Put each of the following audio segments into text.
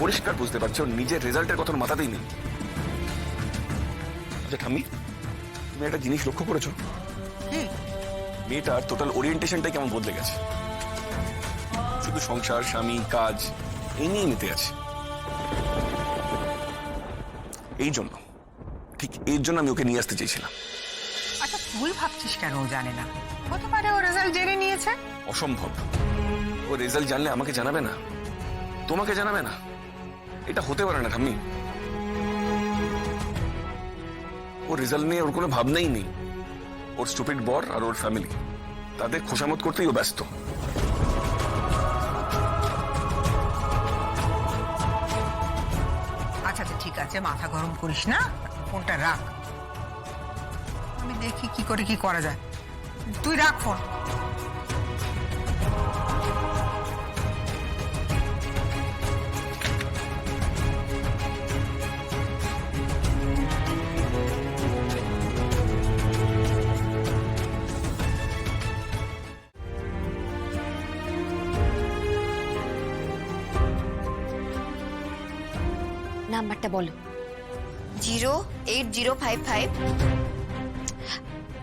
পরিষ্কার বুঝতে পারছো নিজের রেজাল্টের কথা মাথাতেই নেই। আচ্ছা ঠাম্মি, তুমি একটা জিনিস লক্ষ্য করেছো? মেয়েটার টোটাল ওরিয়েন্টেশনটাই কেমন বদলে গেছে। শুধু সংসার, স্বামী, কাজ এই নিয়েই মেতে আছে। এই জন্য, ঠিক এর জন্য আমি ওকে নিয়ে আসতে চেয়েছিলাম। আচ্ছা তুই ভাবছিস কেন ও জানে না? হতে পারে ও রেজাল্ট জেনে নিয়েছে। অসম্ভব। ও রেজাল্ট জানলে আমাকে জানাবে না, তোমাকে জানাবে না, এটা হতে পারে না ঠাম্মি। ও রেজাল্ট নিয়ে ওর কোনো ভাবনাই নেই। ওর স্টুপিড বর আর ওর ফ্যামিলি, তাদের খোশামত করতেই ও ব্যস্ত। আচ্ছা আচ্ছা ঠিক আছে, মাথা গরম করিস না, ফোনটা রাখ, আমি দেখি কি করে কি করা যায়। তুই রাখ ফোন। নাম্বারটা বলো। 08055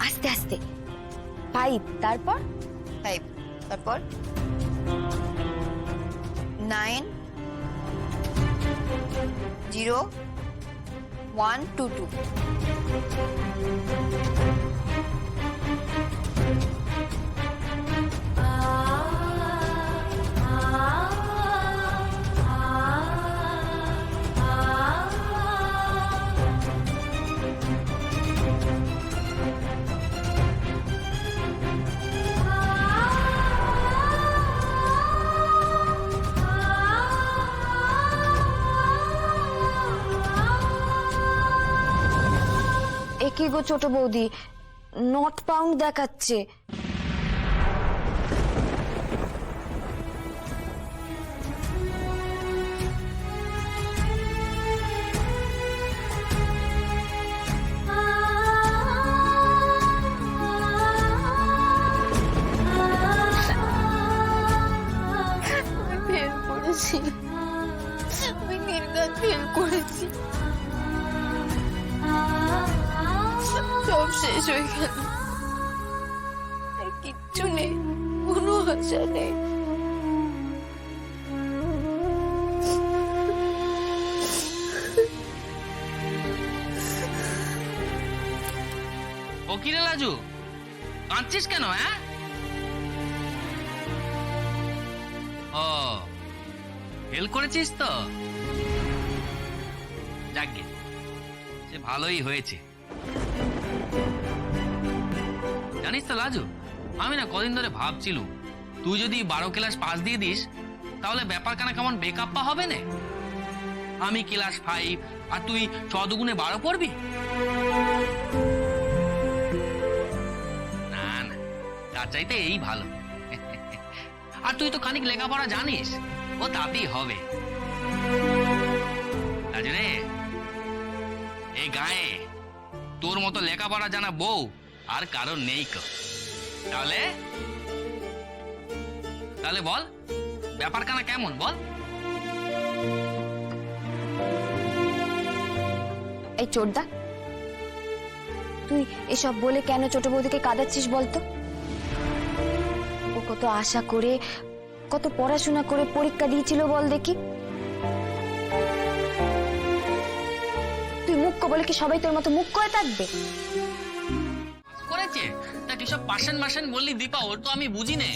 আস্তে আস্তে 5 তারপর 5 তারপর 90122। একই গো ছোট বৌদি, নট পাউন্ড দেখাচ্ছে। ফেল করেছি, আমি নির্ঘাত ফেল করেছি, সব শেষ হয়ে গেল, আর কিচ্ছু নেই, কোনো আশা নেই। ও কি রে লাজু, কাঁদছিস কেন? হ্যাঁ, ও ফেল করেছিস তো? যাকগে, সে ভালোই হয়েছে। জানিস তো লাজু, আমি না কদিন ধরে ভাবছিলুম তুই যদি 12 ক্লাস পাস দিয়ে দিস তাহলে ব্যাপার কানা কেমন বেকাপ্পা হবে না। আমি ক্লাস 5 আর তুই 6 দুগুণে 12 পড়বি। না না, তার চাইতে এই ভালো। আর তুই তো খানিক লেখাপড়া জানিস, ও তাতেই হবে। রাজু রে, এই গায়ে তোর মতো লেখাপড়া জানা বউ আর কারণ নেই। তাহলে তাহলে বল ব্যাপার কানা কেমন, বল। এই চোরদা, তুই এসব বলে কেন ছোট বৌদিকে কাঁদাচ্ছিস বলতো? ও কত আশা করে, কত পড়াশোনা করে পরীক্ষা দিয়েছিল বল দেখি। তুই মুখ্য বলে কি সবাই তোর মতো মুখ্য হয়ে থাকবে? করেছে তা কি সব পার্সেন্ট মার্সেন্ট বললি দীপা, ওর তো আমি বুঝি নে।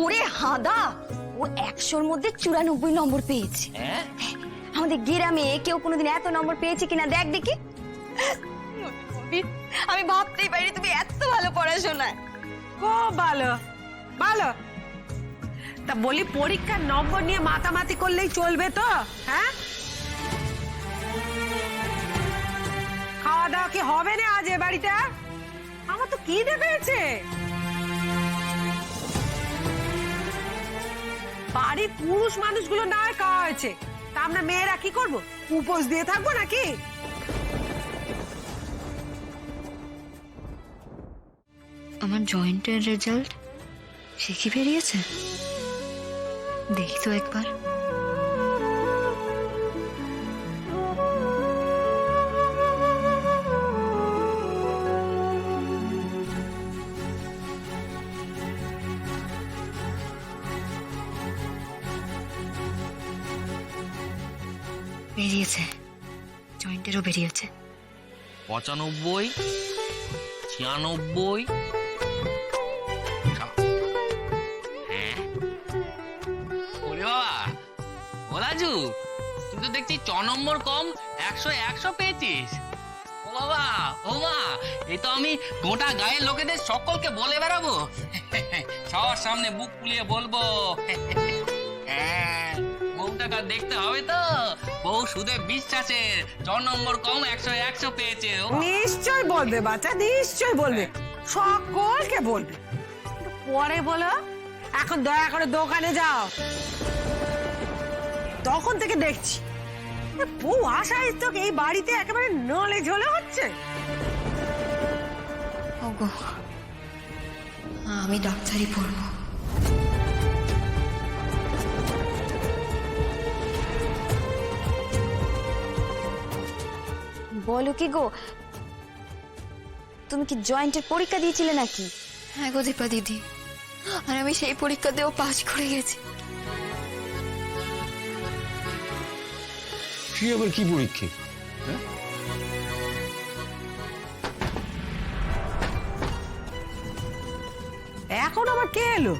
ওরে হাদা, ও 100-র মধ্যে 94 নম্বর পেয়েছে। আমাদের গ্রামে কেউ কোনোদিন এত নম্বর পেয়েছে কিনা দেখ দেখি। আমি ভাবতেই পারি তুমি এত ভালো পড়াশোনায়। খুব ভালো ভালো। তা বলি পরীক্ষার নম্বর নিয়ে মাতামাতি করলেই চলবে তো? হ্যাঁ, খাওয়া দাওয়া কি হবে না আজ এ বাড়িতে? আমার তো খিদে পেয়েছে। বাড়ির পুরুষ মানুষগুলো না হয় খাওয়া হয়েছে, তা আমরা মেয়েরা কি করবো? উপোস দিয়ে থাকবো নাকি? আমার জয়েন্টের রেজাল্ট সে কি বেরিয়েছে, দেখি তো একবার। বেরিয়েছে, জয়েন্টেরও বেরিয়েছে। 95, 96। হ্যাঁ ওরে বাবা, ও রাজু, তুই তো দেখছি 6 নম্বর কম 100 পেয়েছিস। ও বাবা, ও মা, এই তো আমি গোটা গায়ের লোকেদের সকলকে বলে বেড়াবো, সবার সামনে বুক ফুলিয়ে বলবো। হ্যাঁ, বউটাকে দেখতে হবে তো, বউ সুদে বিশ্বাসের 6 নম্বর কম 100 পেয়েছে। ও নিশ্চয় বলবে বাচ্চা, নিশ্চয় বলবে, সকলকে বলবে। কিন্তু পরে বলো, এখন দয়া করে দোকানে যাও, তখন থেকে দেখছি বউ আসায় তো এই বাড়িতে একেবারে নলে ঝলে হচ্ছে। ওগো, আমি ডাক্তারি পড়বো। বলো কি গো, তুমি কি জয়েন্টের পরীক্ষা দিয়েছিলে নাকি? হ্যাঁ গো দীপা দিদি, আর আমি সেই পরীক্ষাতেও পাস করে গেছি। কি আবার কি পরীক্ষা? এখন আবার কে এলো?